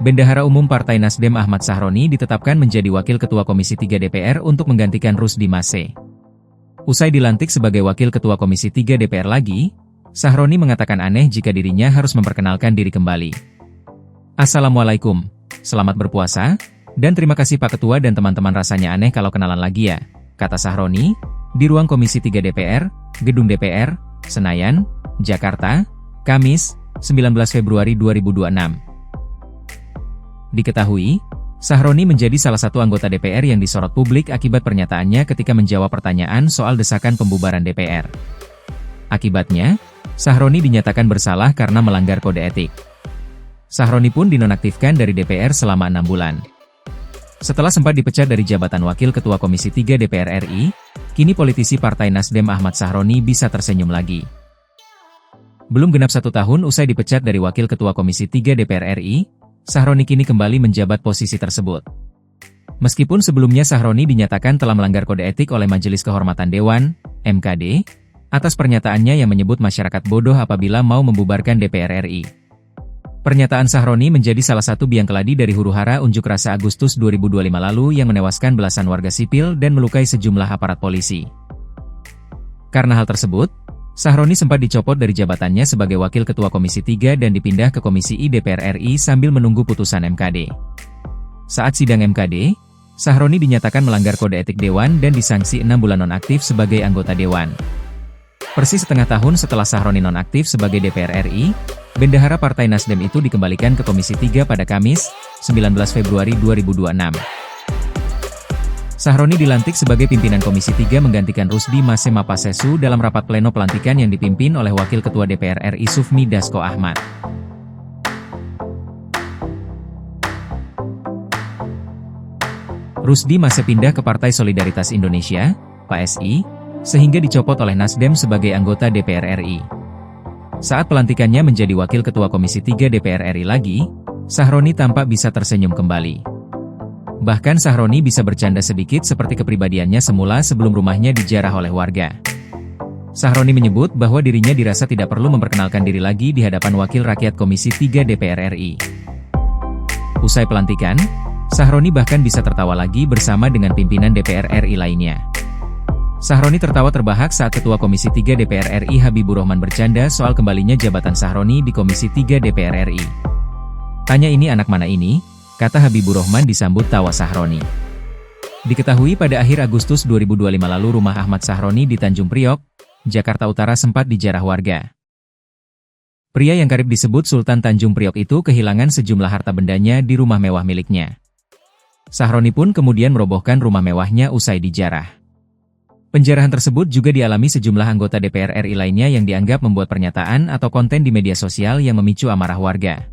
Bendahara Umum Partai Nasdem Ahmad Sahroni ditetapkan menjadi Wakil Ketua Komisi 3 DPR untuk menggantikan Rusdi Mase. Usai dilantik sebagai Wakil Ketua Komisi 3 DPR lagi, Sahroni mengatakan aneh jika dirinya harus memperkenalkan diri kembali. Assalamualaikum, selamat berpuasa, dan terima kasih Pak Ketua dan teman-teman, rasanya aneh kalau kenalan lagi ya, kata Sahroni, di ruang Komisi 3 DPR, Gedung DPR, Senayan, Jakarta, Kamis, 19 Februari 2026. Diketahui, Sahroni menjadi salah satu anggota DPR yang disorot publik akibat pernyataannya ketika menjawab pertanyaan soal desakan pembubaran DPR. Akibatnya, Sahroni dinyatakan bersalah karena melanggar kode etik. Sahroni pun dinonaktifkan dari DPR selama 6 bulan. Setelah sempat dipecat dari jabatan Wakil Ketua Komisi 3 DPR RI, kini politisi Partai Nasdem Ahmad Sahroni bisa tersenyum lagi. Belum genap 1 tahun usai dipecat dari Wakil Ketua Komisi 3 DPR RI, Sahroni kini kembali menjabat posisi tersebut. Meskipun sebelumnya Sahroni dinyatakan telah melanggar kode etik oleh Majelis Kehormatan Dewan, MKD, atas pernyataannya yang menyebut masyarakat bodoh apabila mau membubarkan DPR RI. Pernyataan Sahroni menjadi salah satu biang keladi dari huru-hara unjuk rasa Agustus 2025 lalu yang menewaskan belasan warga sipil dan melukai sejumlah aparat polisi. Karena hal tersebut, Sahroni sempat dicopot dari jabatannya sebagai Wakil Ketua Komisi 3 dan dipindah ke Komisi I DPR RI sambil menunggu putusan MKD. Saat sidang MKD, Sahroni dinyatakan melanggar kode etik Dewan dan disangsi 6 bulan nonaktif sebagai anggota Dewan. Persis setengah tahun setelah Sahroni nonaktif sebagai DPR RI, Bendahara Partai Nasdem itu dikembalikan ke Komisi 3 pada Kamis, 19 Februari 2026. Sahroni dilantik sebagai pimpinan Komisi 3 menggantikan Rusdi Mase Mapasesu dalam rapat pleno pelantikan yang dipimpin oleh Wakil Ketua DPR RI Sufmi Dasko Ahmad. Rusdi Mase pindah ke Partai Solidaritas Indonesia, PSI, sehingga dicopot oleh Nasdem sebagai anggota DPR RI. Saat pelantikannya menjadi Wakil Ketua Komisi 3 DPR RI lagi, Sahroni tampak bisa tersenyum kembali. Bahkan Sahroni bisa bercanda sedikit seperti kepribadiannya semula sebelum rumahnya dijarah oleh warga. Sahroni menyebut bahwa dirinya dirasa tidak perlu memperkenalkan diri lagi di hadapan Wakil Rakyat Komisi 3 DPR RI. Usai pelantikan, Sahroni bahkan bisa tertawa lagi bersama dengan pimpinan DPR RI lainnya. Sahroni tertawa terbahak saat Ketua Komisi 3 DPR RI Habibur Rahman bercanda soal kembalinya jabatan Sahroni di Komisi 3 DPR RI. Tanya ini anak mana ini? Kata Habibur Rahman disambut tawa Sahroni. Diketahui pada akhir Agustus 2025 lalu rumah Ahmad Sahroni di Tanjung Priok, Jakarta Utara sempat dijarah warga. Pria yang kerap disebut Sultan Tanjung Priok itu kehilangan sejumlah harta bendanya di rumah mewah miliknya. Sahroni pun kemudian merobohkan rumah mewahnya usai dijarah. Penjarahan tersebut juga dialami sejumlah anggota DPR RI lainnya yang dianggap membuat pernyataan atau konten di media sosial yang memicu amarah warga.